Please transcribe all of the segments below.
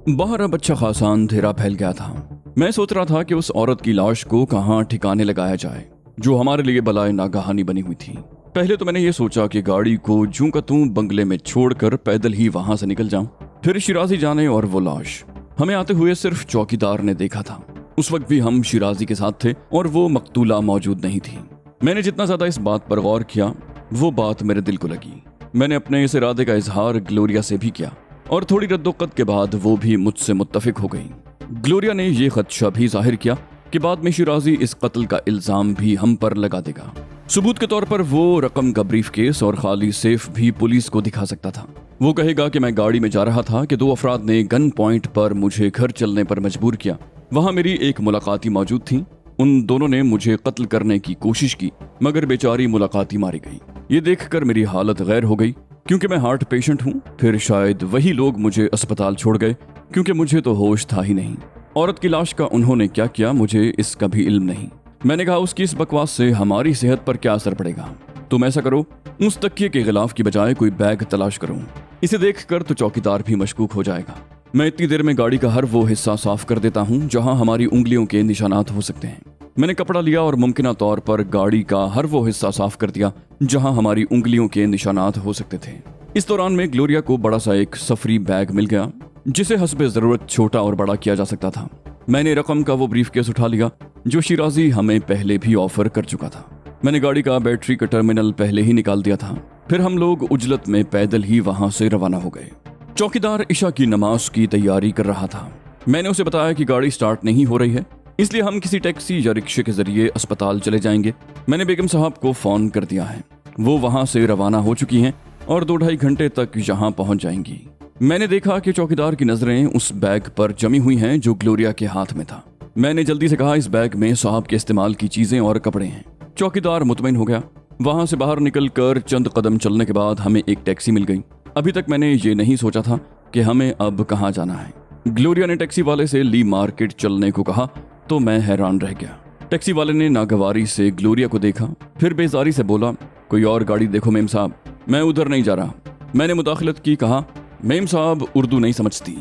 बाहर अब अच्छा खासा अंधेरा फैल गया था। मैं सोच रहा था कि उस औरत की लाश को कहाँ ठिकाने लगाया जाए जो हमारे लिए बलाए नागहानी बनी हुई थी। पहले तो मैंने ये सोचा कि गाड़ी को जूं का तूं बंगले में छोड़कर पैदल ही वहां से निकल जाऊं। फिर शिराजी जाने और वो लाश हमें आते हुए सिर्फ चौकीदार ने देखा था। उस वक्त भी हम शिराजी के साथ थे और वो मकतूला मौजूद नहीं थी। मैंने जितना ज्यादा इस बात पर गौर किया वो बात मेरे दिल को लगी। मैंने अपने इस इरादे का इजहार ग्लोरिया से भी किया और थोड़ी रद्दोकत के बाद वो भी मुझसे मुत्तफिक हो गई। ग्लोरिया ने ये खदशा भी जाहिर किया कि बाद में शिराजी इस कत्ल का इल्जाम भी हम पर लगा देगा। सबूत के तौर पर वो रकम का ब्रीफ केस और खाली सेफ भी पुलिस को दिखा सकता था। वो कहेगा कि मैं गाड़ी में जा रहा था कि दो अफराद ने गन पॉइंट पर मुझे घर चलने पर मजबूर किया। वहां मेरी एक मुलाकाती मौजूद थी। उन दोनों ने मुझे कत्ल करने की कोशिश की मगर बेचारी मुलाकाती मारी गई। ये देखकर मेरी हालत गैर हो गई क्योंकि मैं हार्ट पेशेंट हूँ। फिर शायद वही लोग मुझे अस्पताल छोड़ गए क्योंकि मुझे तो होश था ही नहीं। औरत की लाश का उन्होंने क्या किया मुझे इसका भी इल्म नहीं। मैंने कहा उसकी इस बकवास से हमारी सेहत पर क्या असर पड़ेगा। तुम ऐसा करो, उस तकिए के गिलाफ की बजाय कोई बैग तलाश करो। इसे देखकर तो चौकीदार भी मशकूक हो जाएगा। मैं इतनी देर में गाड़ी का हर वो हिस्सा साफ कर देता हूँ जहाँ हमारी उंगलियों के निशानात हो सकते हैं। मैंने कपड़ा लिया और मुमकिना तौर पर गाड़ी का हर वो हिस्सा साफ कर दिया जहाँ हमारी उंगलियों के निशानात हो सकते थे। इस दौरान में ग्लोरिया को बड़ा सा एक सफरी बैग मिल गया जिसे हस्बे जरूरत छोटा और बड़ा किया जा सकता था। मैंने रकम का वो ब्रीफकेस उठा लिया जो शिराजी हमें पहले भी ऑफर कर चुका था। मैंने गाड़ी का बैटरी का टर्मिनल पहले ही निकाल दिया था। फिर हम लोग उजलत में पैदल ही वहां से रवाना हो गए। चौकीदार इशा की नमाज की तैयारी कर रहा था। मैंने उसे बताया कि गाड़ी स्टार्ट नहीं हो रही है इसलिए हम किसी टैक्सी या रिक्शे के जरिए अस्पताल चले जाएंगे। मैंने बेगम साहब को फोन कर दिया है। वो वहां से रवाना हो चुकी हैं और 2-2.5 घंटे तक यहाँ पहुंच जाएंगी। मैंने देखा कि चौकीदार की नजरें उस बैग पर जमी हुई हैं जो ग्लोरिया के हाथ में था। मैंने जल्दी से कहा इस बैग में साहब के इस्तेमाल की चीजें और कपड़े हैं। चौकीदार मुतमईन हो गया। वहां से बाहर निकलकर चंद कदम चलने के बाद हमें एक टैक्सी मिल गई। अभी तक मैंने ये नहीं सोचा था कि हमें अब कहाँ जाना है। ग्लोरिया ने टैक्सी वाले से ली मार्केट चलने को कहा तो मैं हैरान रह गया। टैक्सी वाले ने नागवारी से ग्लोरिया को देखा फिर बेजारी से बोला कोई और गाड़ी देखो मेम साहब, मैं उधर नहीं जा रहा। मैंने मुदाखलत की, कहा मेम साहब उर्दू नहीं समझती,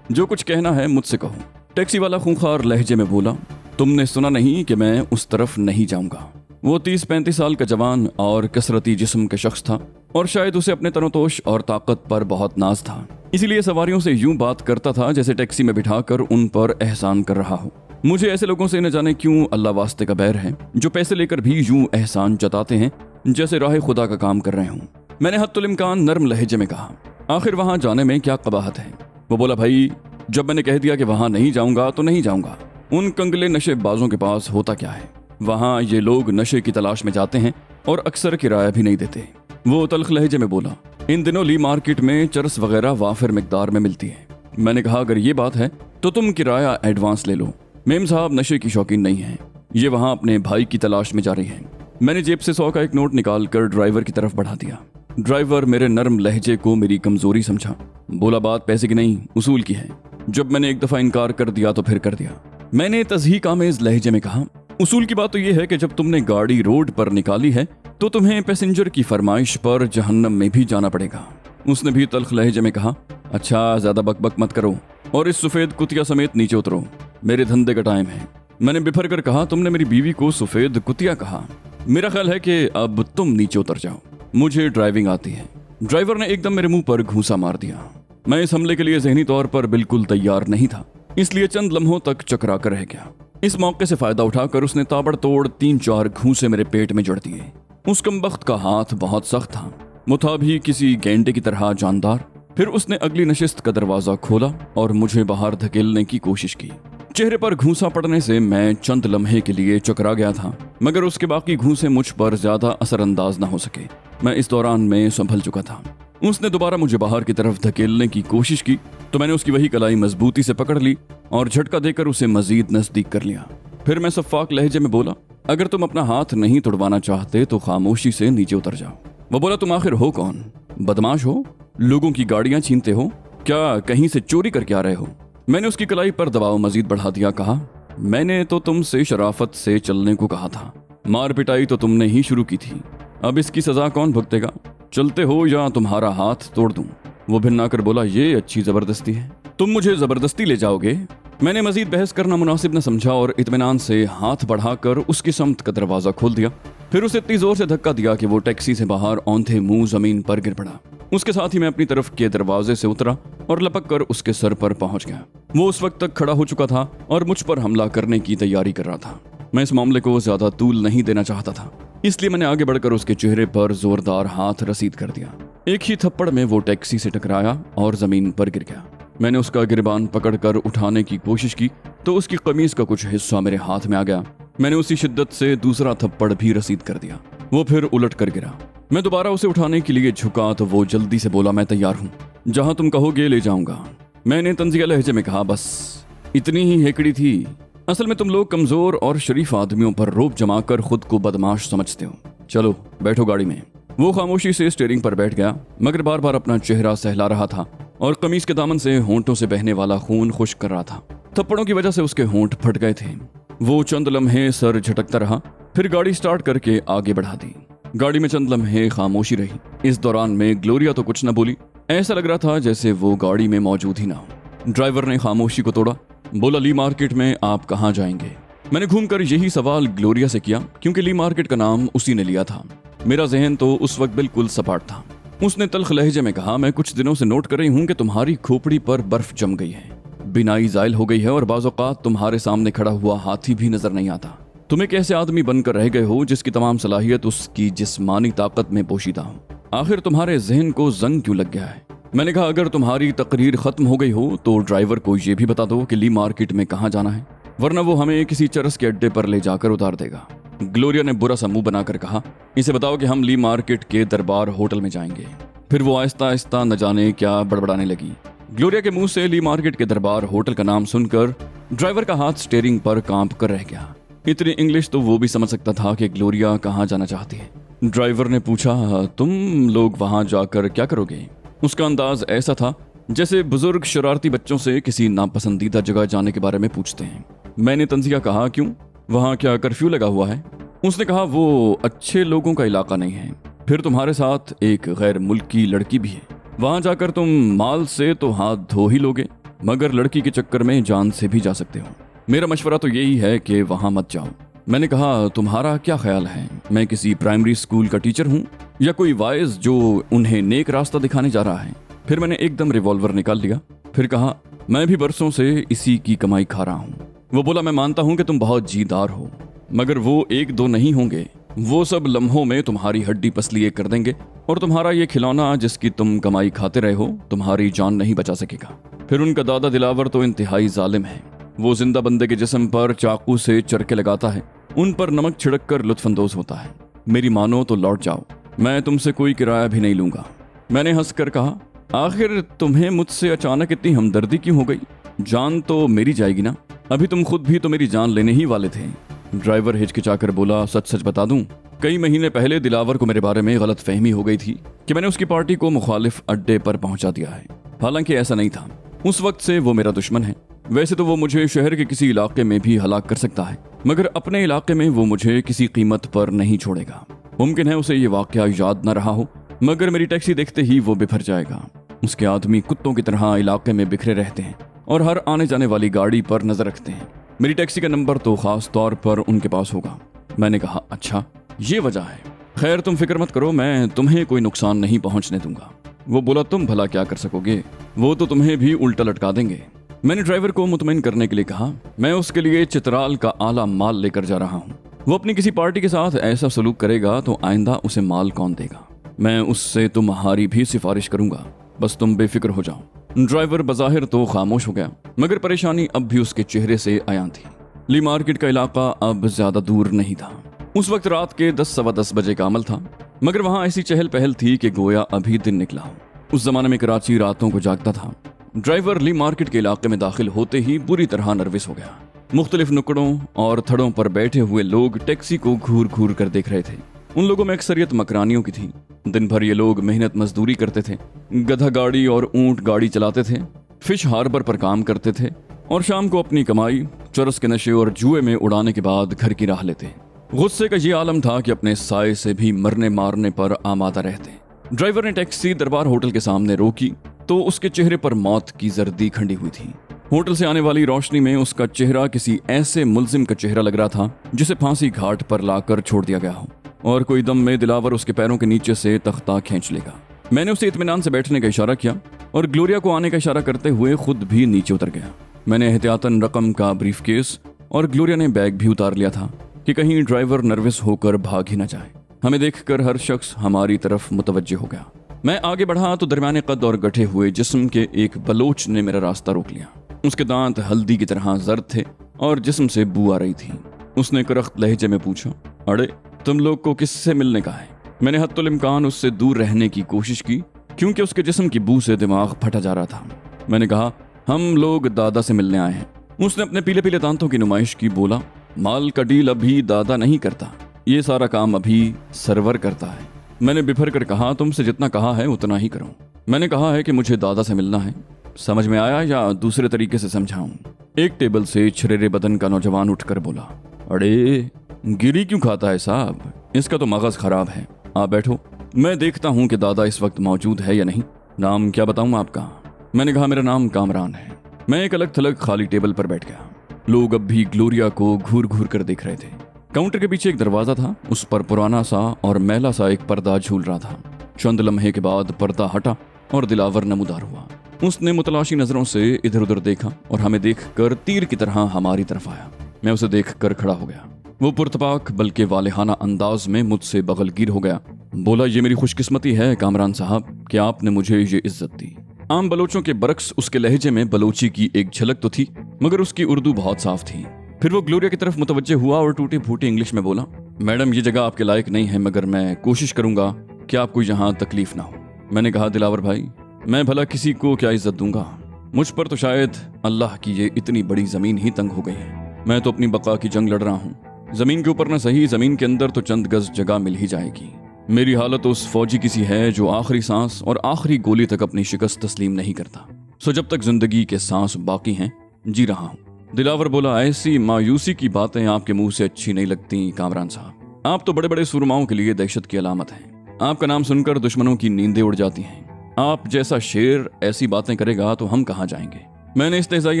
जो कुछ कहना है मुझसे कहो। टैक्सी वाला खूंखार लहजे में बोला तुमने सुना नहीं कि मैं उस तरफ नहीं जाऊंगा। वो 30-35 साल का जवान और कसरती जिस्म का शख्स था और शायद उसे अपने तनोतोष और ताकत पर बहुत नाज था। इसीलिए सवारियों से यूं बात करता था जैसे टैक्सी में बिठाकर उन पर एहसान कर रहा हो। मुझे ऐसे लोगों से न जाने क्यों अल्लाह वास्ते का बैर है जो पैसे लेकर भी यूं एहसान जताते हैं जैसे राह खुदा का काम कर रहे हों। मैंने हत्तुल इम्कान नर्म लहजे में कहा आखिर वहां जाने में क्या कबाहत है। वो बोला भाई जब मैंने कह दिया कि वहां नहीं जाऊंगा तो नहीं जाऊंगा। उन कंगले नशेबाजों के पास होता क्या है, वहां ये लोग नशे की तलाश में जाते हैं और अक्सर किराया भी नहीं देते। वो तल्ख लहजे में बोला इन दिनों ली मार्केट में चरस वगैरह वाफिर मिकदार में मिलती है। मैंने कहा अगर ये बात है तो तुम किराया एडवांस ले लो। मेम साहब नशे की शौकीन नहीं है, ये वहां अपने भाई की तलाश में जा रही हैं। मैंने जेब से 100 का एक नोट निकाल कर ड्राइवर की तरफ बढ़ा दिया। ड्राइवर मेरे नर्म लहजे को मेरी कमजोरी समझा। बोला बात पैसे की नहीं उसूल की है। जब मैंने एक दफा इनकार कर दिया तो फिर कर दिया। मैंने तज़हीक आमेज लहजे में कहा उसूल की बात तो यह है कि जब तुमने गाड़ी रोड पर निकाली है तो तुम्हें पैसेंजर की फरमाइश पर जहन्नम में भी जाना पड़ेगा। उसने भी तल्ख लहजे में कहा अच्छा ज्यादा बकबक मत करो और इस सफेद कुतिया समेत नीचे उतरो, मेरे धंधे का टाइम है। मैंने बिफर कर कहा तुमने मेरी बीवी को सफेद कुतिया कहा, मेरा ख्याल है कि अब तुम नीचे उतर जाओ, मुझे ड्राइविंग आती है। ड्राइवर ने एकदम मेरे मुंह पर घूंसा मार दिया। मैं इस हमले के लिए ज़हनी तौर पर बिल्कुल तैयार नहीं था इसलिए चंद लम्हों तक चकरा कर रह गया। इस मौके से फायदा उठाकर उसने ताबड़तोड़ 3-4 घूंसे मेरे पेट में जड़ दिए। उस कमबख्त का हाथ बहुत सख्त था, वो था भी किसी गेंडे की तरह जानदार। फिर उसने अगली नशिस्त का दरवाजा खोला और मुझे बाहर धकेलने की कोशिश की। चेहरे पर घूंसा पड़ने से मैं चंद लम्हे के लिए चकरा गया था मगर उसके बाकी घूंसे मुझ पर ज्यादा असरअंदाज न हो सके। मैं इस दौरान में संभल चुका था। उसने दोबारा मुझे बाहर की तरफ धकेलने की कोशिश की तो मैंने उसकी वही कलाई मजबूती से पकड़ ली और झटका देकर उसे मजीद नजदीक कर लिया। फिर मैं सफ़ाक लहजे में बोला अगर तुम अपना हाथ नहीं तुड़वाना चाहते तो खामोशी से नीचे उतर जाओ। वो बोला तुम आखिर हो कौन, बदमाश हो, लोगों की गाड़ियां छीनते हो, क्या कहीं से चोरी करके आ रहे हो। मैंने उसकी कलाई पर दबाव मजीद बढ़ा दिया। कहा मैंने तो तुमसे शराफत से चलने को कहा था, मार पिटाई तो तुमने ही शुरू की थी, अब इसकी सजा कौन भुगतेगा, चलते हो या तुम्हारा हाथ तोड़ दूं। वो भिन्ना कर बोला ये अच्छी जबरदस्ती है। तुम मुझे जबरदस्ती ले जाओगे? मैंने मजीद बहस करना मुनासिब न समझा और इत्मीनान से हाथ बढ़ाकर उसकी समत का दरवाजा खोल दिया। फिर उसे इतनी जोर से धक्का दिया कि वो टैक्सी से बाहर औंधे मुंह जमीन पर गिर पड़ा। उसके साथ ही मैं अपनी तरफ के दरवाजे से उतरा और लपक कर उसके सर पर पहुंच गया। वो उस वक्त तक खड़ा हो चुका था और मुझ पर हमला करने की तैयारी कर रहा था। मैं इस मामले को ज्यादा तूल नहीं देना चाहता था, इसलिए मैंने आगे बढ़कर उसके चेहरे पर जोरदार हाथ रसीद कर दिया। एक ही थप्पड़ में वो टैक्सी से टकराया और जमीन पर गिर गया। मैंने उसका गिरबान पकड़कर उठाने की कोशिश की तो उसकी कमीज का कुछ हिस्सा मेरे हाथ में आ गया। मैंने उसी शिद्दत से दूसरा थप्पड़ भी रसीद कर दिया। वो फिर उलट कर गिरा। मैं दोबारा उसे उठाने के लिए झुका तो वो जल्दी से बोला, मैं तैयार हूँ, जहां तुम कहोगे ले जाऊंगा। मैंने तंजिया लहजे में कहा, बस इतनी ही हेकड़ी थी। असल में तुम लोग कमजोर और शरीफ आदमियों पर रोब जमाकर खुद को बदमाश समझते हो। चलो बैठो गाड़ी में। वो खामोशी से स्टीयरिंग पर बैठ गया, मगर बार बार अपना चेहरा सहला रहा था और कमीज के दामन से होंठों से बहने वाला खून खुश्क कर रहा था। थप्पड़ों की वजह से उसके होंठ फट गए थे। वो चंद लम्हे सर झटकता रहा, फिर गाड़ी स्टार्ट करके आगे बढ़ा दी। गाड़ी में चंद लम्हे खामोशी रही। इस दौरान में ग्लोरिया तो कुछ न बोली। ऐसा लग रहा था जैसे वो गाड़ी में मौजूद ही ना हो। ड्राइवर ने खामोशी को तोड़ा, बोला, ली मार्केट में आप कहाँ जाएंगे? मैंने घूमकर यही सवाल ग्लोरिया से किया, क्योंकि ली मार्केट का नाम उसी ने लिया था। मेरा जहन तो उस वक्त बिल्कुल सपाट था। उसने तल्ख लहजे में कहा, मैं कुछ दिनों से नोट कर रही हूँ कि तुम्हारी खोपड़ी पर बर्फ जम गई है, बिनाई जायल हो गई है और बाज़ औक़ात तुम्हारे सामने खड़ा हुआ हाथी भी नजर नहीं आता। तुम एक ऐसे आदमी बनकर रह गए हो जिसकी तमाम सलाहियत उसकी जिस्मानी ताकत में पोशीदा हो। आखिर तुम्हारे जहन को जंग क्यों लग गया है? मैंने कहा, अगर तुम्हारी तकरीर खत्म हो गई हो तो ड्राइवर को ये भी बता दो कि ली मार्केट में कहाँ जाना है, वरना वो हमें किसी चरस के अड्डे पर ले जाकर उतार देगा। ग्लोरिया ने बुरा सा मुंह बनाकर कहा, इसे बताओ कि हम ली मार्केट के दरबार होटल में जाएंगे। फिर वो आहिस्ता आहिस्ता न जाने क्या बड़बड़ाने लगी। ग्लोरिया के मुंह से ली मार्केट के दरबार होटल का नाम सुनकर ड्राइवर का हाथ स्टीयरिंग पर कांप कर रह गया। इतनी इंग्लिश तो वो भी समझ सकता था कि ग्लोरिया कहाँ जाना चाहती है। ड्राइवर ने पूछा, तुम लोग वहां जाकर क्या करोगे? उसका अंदाज ऐसा था जैसे बुजुर्ग शरारती बच्चों से किसी नापसंदीदा जगह जाने के बारे में पूछते हैं। मैंने तंजिया कहा, क्यों, वहां क्या कर्फ्यू लगा हुआ है? उसने कहा, वो अच्छे लोगों का इलाका नहीं है। फिर तुम्हारे साथ एक गैर मुल्की लड़की भी है। वहां जाकर तुम माल से तो हाथ धो ही लोगे, मगर लड़की के चक्कर में जान से भी जा सकते हो। मेरा मशवरा तो यही है कि वहां मत जाओ। मैंने कहा, तुम्हारा क्या ख्याल है, मैं किसी प्राइमरी स्कूल का टीचर हूँ या कोई वाइज जो उन्हें नेक रास्ता दिखाने जा रहा है? फिर मैंने एकदम रिवॉल्वर निकाल लिया। फिर कहा, मैं भी बरसों से इसी की कमाई खा रहा हूँ। वो बोला, मैं मानता हूँ कि तुम बहुत जीदार हो, मगर वो एक दो नहीं होंगे। वो सब लम्हों में तुम्हारी हड्डी पसली एक कर देंगे और तुम्हारा ये खिलौना जिसकी तुम कमाई खाते रहे हो तुम्हारी जान नहीं बचा सकेगा। फिर उनका दादा दिलावर तो इंतहाई जालिम है। वो जिंदा बंदे के जिस्म पर चाकू से चरके लगाता है, उन पर नमक छिड़क कर लुत्फानंदोज होता है। मेरी मानो तो लौट जाओ, मैं तुमसे कोई किराया भी नहीं लूंगा। मैंने हंस कर कहा, आखिर तुम्हें मुझसे अचानक इतनी हमदर्दी क्यों हो गई? जान तो मेरी जाएगी ना, अभी तुम खुद भी तो मेरी जान लेने ही वाले थे। ड्राइवर हिचकिचाकर बोला, सच सच बता दूं, कई महीने पहले दिलावर को मेरे बारे में गलत फहमी हो गई थी कि मैंने उसकी पार्टी को मुखालिफ अड्डे पर पहुंचा दिया है। हालांकि ऐसा नहीं था। उस वक्त से वो मेरा दुश्मन है। वैसे तो वो मुझे शहर के किसी इलाके में भी हलाक कर सकता है, मगर अपने इलाके में वो मुझे किसी कीमत पर नहीं छोड़ेगा। मुमकिन है उसे ये वाकया याद न रहा हो, मगर मेरी टैक्सी देखते ही वो बिफर जाएगा। उसके आदमी कुत्तों की तरह इलाके में बिखरे रहते हैं और हर आने जाने वाली गाड़ी पर नजर रखते हैं। मेरी टैक्सी का नंबर तो खास तौर पर उनके पास होगा। मैंने कहा, अच्छा ये वजह है। खैर तुम फिक्र मत करो, मैं तुम्हें कोई नुकसान नहीं पहुंचने दूंगा। वो बोला, तुम भला क्या कर सकोगे, वो तो तुम्हें भी उल्टा लटका देंगे। मैंने ड्राइवर को मुतमईन करने के लिए कहा, मैं उसके लिए चित्राल का आला माल लेकर जा रहा हूँ। वो अपनी किसी पार्टी के साथ ऐसा सलूक करेगा तो आइंदा उसे माल कौन देगा? मैं उससे तुम्हारी भी सिफारिश करूंगा, बस तुम बेफिक्र हो जाओ। ड्राइवर बज़ाहिर तो खामोश हो गया, मगर परेशानी अब भी उसके चेहरे से आया थी। ली मार्केट का इलाका अब ज्यादा दूर नहीं था। उस वक्त रात के 10 सवा 10 बजे का अमल था, मगर वहां ऐसी चहल पहल थी कि गोया अभी दिन निकला हो। उस जमाने में कराची रातों को जागता था। ड्राइवर ली मार्केट के इलाके में दाखिल होते ही बुरी तरह नर्वस हो गया। मुख्तलिफ नुकड़ों और थड़ों पर बैठे हुए लोग टैक्सी को घूर घूर कर देख रहे थे। उन लोगों में अक्सरियत मकरानियों की थी। दिन भर ये लोग मेहनत मजदूरी करते थे, गधा गाड़ी और ऊंट गाड़ी चलाते थे, फिश हार्बर पर काम करते थे और शाम को अपनी कमाई चरस के नशे और जुए में उड़ाने के बाद घर की राह लेते। गुस्से का ये आलम था कि अपने साए से भी मरने मारने पर आमादा रहते। ड्राइवर ने टैक्सी दरबार होटल के सामने रोकी तो उसके चेहरे पर मौत की जर्दी खंडी हुई थी। होटल से आने वाली रोशनी में उसका चेहरा किसी ऐसे मुलजिम का चेहरा लग रहा था जिसे फांसी घाट पर लाकर छोड़ दिया गया हो और कोई दम में दिलावर उसके पैरों के नीचे से तख्ता खींच लेगा। मैंने उसे इत्मीनान से बैठने का इशारा किया और ग्लोरिया को आने का इशारा करते हुए खुद भी नीचे उतर गया। मैंने एहतियातन रकम का ब्रीफकेस और ग्लोरिया ने बैग भी उतार लिया था कि कहीं ड्राइवर नर्वस होकर भाग ही न जाए। हमें देखकर हर शख्स हमारी तरफ मुतवज्जे हो गया। मैं आगे बढ़ा तो दरमियाने कद और गठे हुए जिस्म के एक बलोच ने मेरा रास्ता रोक लिया। उसके दांत हल्दी की तरह जर्द थे और जिस्म से बू आ रही थी। उसने करख्त लहजे में पूछा, अरे तुम लोग को किससे मिलने का है? मैंने हत्तुल इम्कान उससे दूर रहने की कोशिश की क्योंकि उसके जिस्म की बू से दिमाग फटा जा रहा था। मैंने कहा, हम लोग दादा से मिलने आए हैं। उसने अपने पीले पीले दांतों की नुमाइश की, बोला, माल का डील अभी दादा नहीं करता, ये सारा काम अभी सरवर करता है। मैंने बिफर कर कहा, तुमसे जितना कहा है उतना ही करो। मैंने कहा है कि मुझे दादा से मिलना है। समझ में आया या दूसरे तरीके से समझाऊं? एक टेबल से छरेरे बदन का नौजवान उठकर बोला, अरे गिरी क्यों खाता है साहब, इसका तो मगज खराब है। आप बैठो, मैं देखता हूं कि दादा इस वक्त मौजूद है या नहीं। नाम क्या बताऊं आपका? मैंने कहा, मेरा नाम कामरान है। मैं एक अलग थलग खाली टेबल पर बैठ गया। लोग अब भी ग्लोरिया को घूर घूर कर देख रहे थे। काउंटर के पीछे एक दरवाजा था, उस पर पुराना सा और मैला सा एक पर्दा झूल रहा था। चंद लम्हे के बाद पर्दा हटा और दिलावर नमूदार हुआ। उसने मुतलाशी नजरों से इधर उधर देखा और हमें देखकर तीर की तरह हमारी तरफ आया। मैं उसे देखकर खड़ा हो गया। वो पुरतपाक बल्कि वालेहाना अंदाज में मुझसे बगलगीर हो गया। बोला, ये मेरी खुशकिस्मती है कामरान साहब कि आपने मुझे ये इज्जत दी। आम बलोचों के बरक्स उसके लहजे में बलोची की एक झलक तो थी, मगर उसकी उर्दू बहुत साफ थी। फिर वो ग्लोरिया की तरफ मुतवज्जे हुआ और टूटी फूटी इंग्लिश में बोला, मैडम ये जगह आपके लायक नहीं है, मगर मैं कोशिश करूंगा कि आपको यहाँ तकलीफ ना हो। मैंने कहा, दिलावर भाई, मैं भला किसी को क्या इज्जत दूंगा? मुझ पर तो शायद अल्लाह की ये इतनी बड़ी जमीन ही तंग हो गई है। मैं तो अपनी बका की जंग लड़ रहा हूँ। जमीन के ऊपर न सही, जमीन के अंदर तो चंद गज जगह मिल ही जाएगी। मेरी हालत उस फौजी की सी है जो आखिरी सांस और आखिरी गोली तक अपनी शिकस्त तस्लीम नहीं करता। सो जब तक जिंदगी के सांस बाकी हैं, जी रहा हूँ। दिलावर बोला, ऐसी मायूसी की बातें आपके मुंह से अच्छी नहीं लगती कामरान साहब। आप तो बड़े बड़े सुरमाओं के लिए दहशत की अलामत हैं। आपका नाम सुनकर दुश्मनों की नींदें उड़ जाती हैं। आप जैसा शेर ऐसी बातें करेगा तो हम कहाँ जाएंगे? मैंने इस्तेज़ाई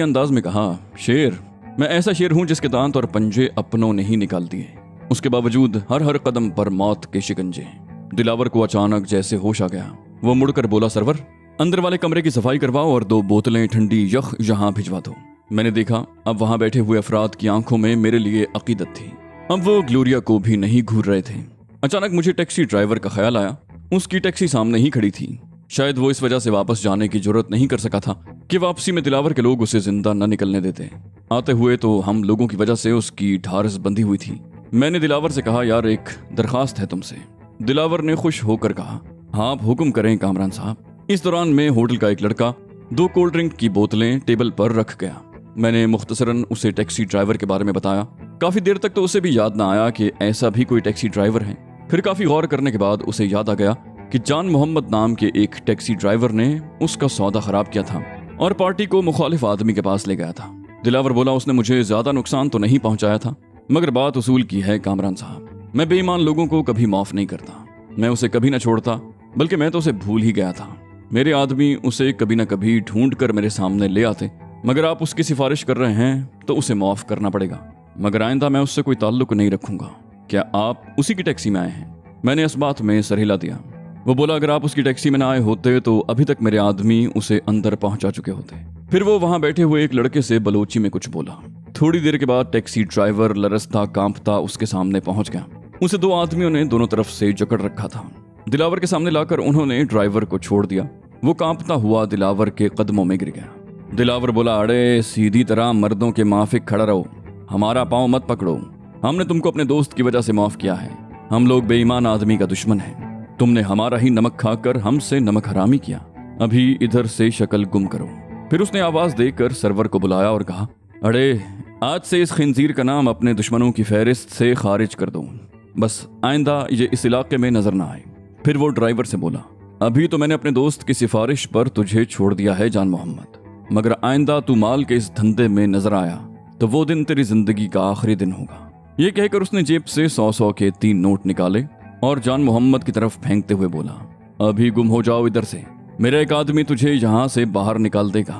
अंदाज में कहा, शेर? मैं ऐसा शेर हूं जिसके दांत और पंजे अपनों ने ही निकाल दिए। उसके बावजूद हर कदम पर मौत के शिकंजे। दिलावर को अचानक जैसे होश आ गया। वो मुड़कर बोला, सरवर, अंदर वाले कमरे की सफाई करवाओ और 2 बोतलें ठंडी यख यहाँ भिजवा दो। मैंने देखा अब वहां बैठे हुए अफराद की आंखों में मेरे लिए अकीदत थी। अब वो ग्लोरिया को भी नहीं घूर रहे थे। अचानक मुझे टैक्सी ड्राइवर का ख्याल आया। उसकी टैक्सी सामने ही खड़ी थी। शायद वो इस वजह से वापस जाने की जरूरत नहीं कर सका था कि वापसी में दिलावर के लोग उसे जिंदा न निकलने देते। आते हुए तो हम लोगों की वजह से उसकी ढारस बंधी हुई थी। मैंने दिलावर से कहा, यार एक दरखास्त है तुमसे। दिलावर ने खुश होकर कहा, हाँ आप हुक्म करें कामरान साहब। इस दौरान में होटल का एक लड़का 2 कोल्ड ड्रिंक की बोतलें टेबल पर रख गया। मैंने मुख्तसरन उसे टैक्सी ड्राइवर के बारे में बताया। काफी देर तक तो उसे भी याद ना आया कि ऐसा भी कोई टैक्सी ड्राइवर है। फिर काफी गौर करने के बाद उसे याद आ गया कि जान मोहम्मद नाम के एक टैक्सी ड्राइवर ने उसका सौदा खराब किया था और पार्टी को मुखालिफ आदमी के पास ले गया था। दिलावर बोला, उसने मुझे ज्यादा नुकसान तो नहीं पहुंचाया था, मगर बात उसूल की है कामरान साहब। मैं बेईमान लोगों को कभी माफ नहीं करता। मैं उसे कभी न छोड़ता, बल्कि मैं तो उसे भूल ही गया था। मेरे आदमी उसे कभी न कभी ढूंढ कर मेरे सामने ले आते, मगर आप उसकी सिफारिश कर रहे हैं तो उसे माफ करना पड़ेगा। मगर आइंदा मैं उससे कोई ताल्लुक नहीं रखूंगा। क्या आप उसी की टैक्सी में आए हैं? मैंने इस बात में सर हिला दिया। वो बोला, अगर आप उसकी टैक्सी में ना आए होते तो अभी तक मेरे आदमी उसे अंदर पहुंचा चुके होते। फिर वो वहां बैठे हुए एक लड़के से बलोची में कुछ बोला। थोड़ी देर के बाद टैक्सी ड्राइवर लरसता कांपता उसके सामने पहुंच गया। उसे 2 आदमियों ने दोनों तरफ से जकड़ रखा था। दिलावर के सामने लाकर उन्होंने ड्राइवर को छोड़ दिया। वो कांपता हुआ दिलावर के कदमों में गिर गया। दिलावर बोला, अरे सीधी तरह मर्दों के माफिक खड़ा रहो, हमारा पांव मत पकड़ो। हमने तुमको अपने दोस्त की वजह से माफ किया है। हम लोग बेईमान आदमी का दुश्मन है। तुमने हमारा ही नमक खाकर हमसे नमक हरामी किया। अभी इधर से शक्ल गुम करो। फिर उसने आवाज देकर सरवर को बुलाया और कहा, अरे आज से इस खिंजीर का नाम अपने दुश्मनों की फहरिस्त से खारिज कर दो। बस आइंदा ये इस इलाके में नजर ना आए। फिर वो ड्राइवर से बोला, अभी तो मैंने अपने दोस्त की सिफारिश पर तुझे छोड़ दिया है जान मोहम्मद, मगर आइंदा तू माल के इस धंधे में नजर आया तो वो दिन तेरी जिंदगी का आखिरी दिन होगा। ये कहकर उसने जेब से 100 के 3 नोट निकाले और जान मोहम्मद की तरफ फेंकते हुए बोला, अभी गुम हो जाओ इधर से, मेरा एक आदमी तुझे यहाँ से बाहर निकाल देगा,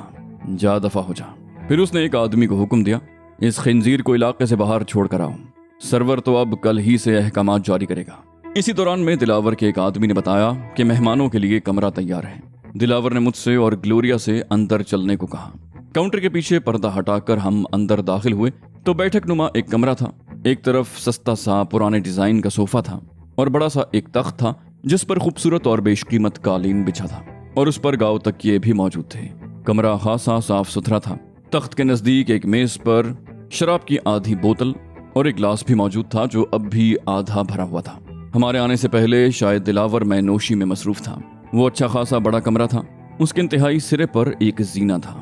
जा दफा हो जा। फिर उसने एक आदमी को हुक्म दिया, इस खंजीर को इलाके से बाहर छोड़ कर आओ, सरवर तो अब कल ही से अहकामात जारी करेगा। इसी दौरान में दिलावर के एक आदमी ने बताया कि मेहमानों के लिए कमरा तैयार है। दिलावर ने मुझसे और ग्लोरिया से अंदर चलने को कहा। काउंटर के पीछे पर्दा हटाकर हम अंदर दाखिल हुए तो बैठक नुमा एक कमरा था। एक तरफ सस्ता सा पुराने डिजाइन का सोफा था और बड़ा सा एक तख्त था जिस पर खूबसूरत और बेशकीमत कालीन बिछा था और उस पर गाँव तकिए भी मौजूद थे। कमरा खासा साफ सुथरा था। तख्त के नजदीक एक मेज पर शराब की आधी बोतल और एक गिलास भी मौजूद था जो अब भी आधा भरा हुआ था। हमारे आने से पहले शायद दिलावर में नोशी में मसरूफ था। वो अच्छा खासा बड़ा कमरा था। उसके इंतहाई सिरे पर एक जीना था।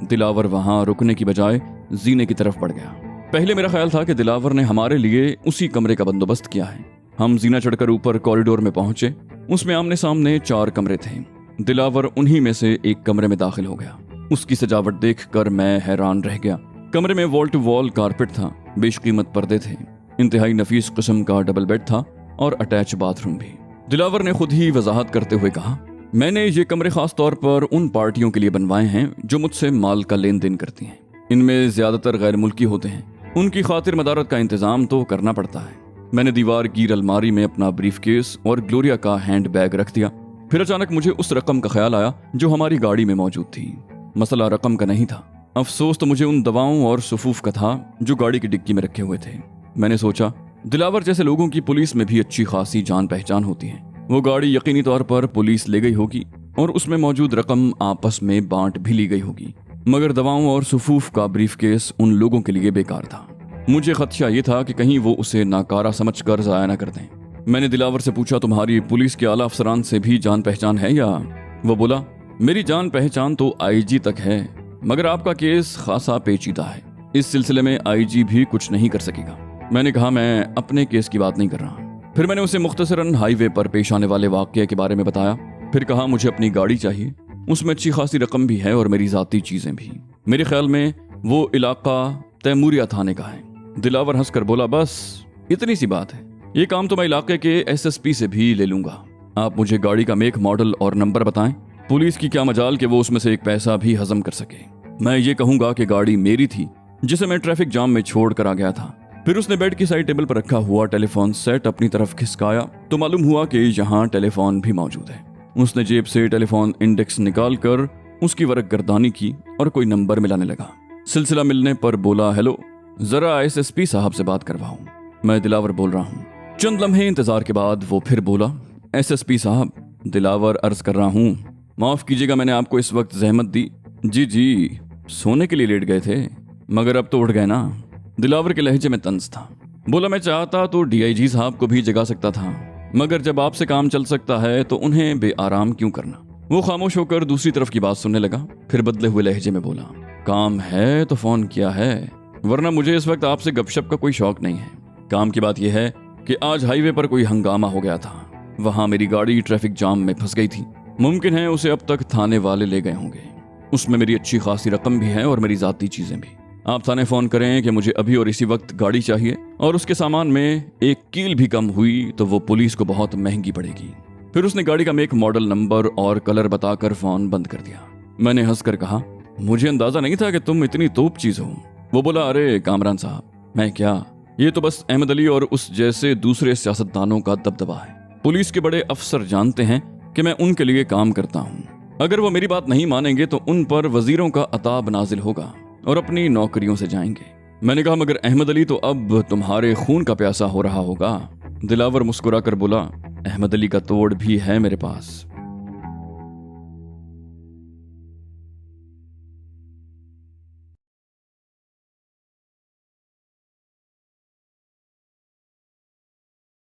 दिलावर वहां रुकने की बजाय जीने की तरफ बढ़ गया। पहले मेरा ख्याल था कि दिलावर ने हमारे लिए उसी कमरे का बंदोबस्त किया है। हम जीना चढ़कर ऊपर कॉरिडोर में पहुंचे। उसमें आमने सामने 4 कमरे थे। दिलावर उन्हीं में से एक कमरे में दाखिल हो गया। उसकी सजावट देखकर मैं हैरान रह गया। कमरे में वॉल टू वॉल कारपेट था, बेशकीमत पर्दे थे, इंतहाई नफीस किस्म का डबल बेड था और अटैच बाथरूम भी। दिलावर ने खुद ही वजाहत करते हुए कहा, मैंने ये कमरे खास तौर पर उन पार्टियों के लिए बनवाए हैं जो मुझसे माल का लेन देन करती हैं। इनमें ज्यादातर गैर मुल्की होते हैं। उनकी खातिर मदारत का इंतजाम तो करना पड़ता है। मैंने दीवार की अलमारी में अपना ब्रीफकेस और ग्लोरिया का हैंड बैग रख दिया। फिर अचानक मुझे उस रकम का ख्याल आया जो हमारी गाड़ी में मौजूद थी। मसला रकम का नहीं था, अफसोस तो मुझे उन दवाओं और सुफूफ का था जो गाड़ी की डिक्की में रखे हुए थे। मैंने सोचा, दिलावर जैसे लोगों की पुलिस में भी अच्छी खासी जान पहचान होती है। वो गाड़ी यकीनी तौर पर पुलिस ले गई होगी और उसमें मौजूद रकम आपस में बांट भी ली गई होगी, मगर दवाओं और सुफूफ का ब्रीफकेस उन लोगों के लिए बेकार था। मुझे खदशा ये था कि कहीं वो उसे नाकारा समझकर जाया न कर दें। मैंने दिलावर से पूछा, तुम्हारी पुलिस के आला अफसरान से भी जान पहचान है या? वो बोला, मेरी जान पहचान तो आईजी तक है, मगर आपका केस खासा पेचीदा है। इस सिलसिले में आईजी भी कुछ नहीं कर सकेगा। मैंने कहा, मैं अपने केस की बात नहीं कर रहा। फिर मैंने उसे मुख्तसरन हाईवे पर पेश आने वाले वाक़ये के बारे में बताया। फिर कहा, मुझे अपनी गाड़ी चाहिए, उसमें अच्छी खासी रकम भी है और मेरी ज़ाती चीज़ें भी। मेरे ख्याल में वो इलाका तैमूरिया थाने का है। दिलावर हंसकर बोला, बस इतनी सी बात है, ये काम तो मैं इलाके के एसएसपी से भी ले लूंगा। आप मुझे गाड़ी का मेक, मॉडल और नंबर बताएं। पुलिस की क्या मजाल कि वो उसमें से एक पैसा भी हजम कर सके। मैं ये कहूंगा कि गाड़ी मेरी थी जिसे मैं ट्रैफिक जाम में छोड़ कर आ गया था। फिर उसने बेड की साइड टेबल पर रखा हुआ टेलीफोन सेट अपनी तरफ खिसकाया तो मालूम हुआ कि यहाँ टेलीफोन भी मौजूद है। उसने जेब से टेलीफोन इंडेक्स निकाल कर उसकी वरक गर्दानी की और कोई नंबर मिलाने लगा। सिलसिला मिलने पर बोला, हेलो, जरा एसएसपी साहब से बात करवाऊं। मैं दिलावर बोल रहा हूँ। चंद लम्हे इंतजार के बाद वो फिर बोला, एसएसपी साहब। दिलावर अर्ज कर रहा हूँ, माफ कीजिएगा मैंने आपको इस वक्त जहमत दी। जी, सोने के लिए लेट गए थे, मगर अब तो उठ गए ना। दिलावर के लहजे में तंज था। बोला, मैं चाहता तो डीआईजी साहब को भी जगा सकता था, मगर जब आपसे काम चल सकता है तो उन्हें बेआराम क्यों करना। वो खामोश होकर दूसरी तरफ की बात सुनने लगा। फिर बदले हुए लहजे में बोला, काम है तो फोन किया है, वरना मुझे इस वक्त आपसे गपशप का कोई शौक नहीं है। काम की बात यह है कि आज हाईवे पर कोई हंगामा हो गया था। वहां मेरी गाड़ी ट्रैफिक जाम में फंस गई थी। मुमकिन है उसे अब तक थाने वाले ले गए होंगे। उसमें मेरी अच्छी खासी रकम भी है और मेरी जाती चीजें भी। आप थाने फोन करें कि मुझे अभी और इसी वक्त गाड़ी चाहिए और उसके सामान में एक कील भी कम हुई तो वो पुलिस को बहुत महंगी पड़ेगी। फिर उसने गाड़ी का मेक, मॉडल, नंबर और कलर बताकर फोन बंद कर दिया। मैंने हंसकर कहा, मुझे अंदाजा नहीं था कि तुम इतनी तोप चीज हो। वो बोला, अरे कामरान साहब, मैं क्या, ये तो बस अहमद अली और उस जैसे दूसरे सियासतदानों का दबदबा है। पुलिस के बड़े अफसर जानते हैं कि मैं उनके लिए काम करता हूँ। अगर वो मेरी बात नहीं मानेंगे तो उन पर वजीरों का अताब नाजिल होगा और अपनी नौकरियों से जाएंगे। मैंने कहा, मगर अहमद अली तो अब तुम्हारे खून का प्यासा हो रहा होगा। दिलावर मुस्कुरा कर बोला, अहमद अली का तोड़ भी है मेरे पास।